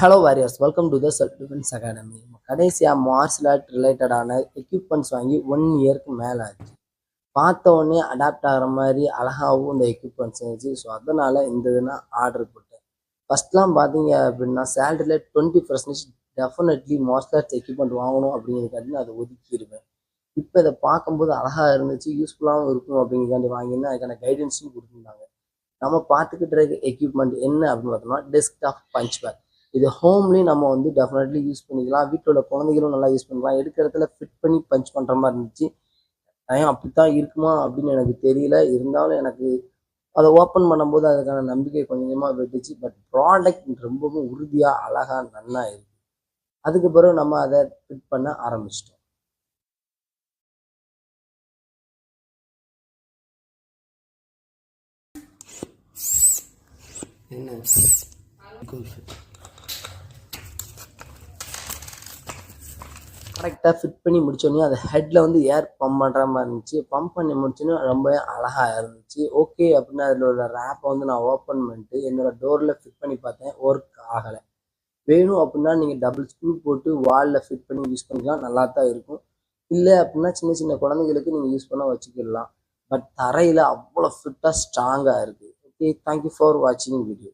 Hello warriors, welcome to the self defence academy. கடைசியாக marshal art ரிலேட்டடான equipments வாங்கி 1 இயருக்கு மேலே ஆச்சு. பார்த்த உடனே அடாப்ட் ஆகிற மாதிரி அழகாகவும் இந்த எக்யூப்மெண்ட்ஸ் இருந்துச்சு. ஸோ அதனால் இந்த இதுனா ஆர்டர் போட்டேன். ஃபஸ்ட்லாம் பார்த்தீங்க அப்படின்னா சேலரியில் 20% டெஃபினெட்லி மார்ஷல் ஆர்ட்ஸ் எக்யூப்மெண்ட் வாங்கணும் அப்படிங்கிறதுக்காண்டி நான் அதை ஒதுக்கிடுவேன். இப்போ இதை பார்க்கும்போது அழகாக இருந்துச்சு, யூஸ்ஃபுல்லாகவும் இருக்கும் அப்படிங்கிறக்காண்டி வாங்கினா அதுக்கான கைடன்ஸும் கொடுத்துருந்தாங்க. நம்ம பார்த்துக்கிட்டு இருக்க எக்யூப்மெண்ட் என்ன அப்படின்னு பார்த்தோம்னா டெஸ்க்டாப் பஞ்ச் பேக். இது ஹோம்லேயும் நம்ம வந்து டெஃபினெட்லி யூஸ் பண்ணிக்கலாம். வீட்டில் உள்ள குழந்தைகளும் நல்லா யூஸ் பண்ணலாம். எடுக்கிற இடத்துல ஃபிட் பண்ணி பஞ்ச் பண்ணுற மாதிரி இருந்துச்சு. அப்படித்தான் இருக்குமா அப்படின்னு எனக்கு தெரியல. இருந்தாலும் எனக்கு அதை ஓப்பன் பண்ணும்போது அதுக்கான நம்பிக்கை கொஞ்சம் கொஞ்சமாக வெட்டுச்சு. பட் ப்ராடக்ட் ரொம்பவும் உறுதியாக அழகாக நல்லா இருக்கு. அதுக்கு பிறகு நம்ம அதை ஃபிட் பண்ண ஆரம்பிச்சிட்டோம். என்ன கரெக்டாக ஃபிட் பண்ணி முடிச்சோடனே அது ஹெட்டில் வந்து ஏர் பம்ப் பண்ணுற மாதிரி இருந்துச்சு. பம்ப் பண்ணி முடிச்சோன்னே ரொம்பவே அழகாக இருந்துச்சு. ஓகே அப்படின்னு அதில் உள்ள ரேப்பை வந்து நான் ஓப்பன் பண்ணிட்டு என்னோடய டோரில் ஃபிட் பண்ணி பார்த்தேன். ஒர்க் ஆகலை. வேணும் அப்படின்னா நீங்கள் டபுள் ஸ்க்ரூ போட்டு வாலில் ஃபிட் பண்ணி யூஸ் பண்ணிக்கலாம், நல்லா தான் இருக்கும். இல்லை அப்படின்னா சின்ன சின்ன குழந்தைங்களுக்கு நீங்கள் யூஸ் பண்ண வச்சுக்கிடலாம். பட் தரையில் அவ்வளோ ஃபிட்டாக ஸ்ட்ராங்காக இருக்குது. ஓகே, தேங்க்யூ ஃபார் வாட்சிங் வீடியோ.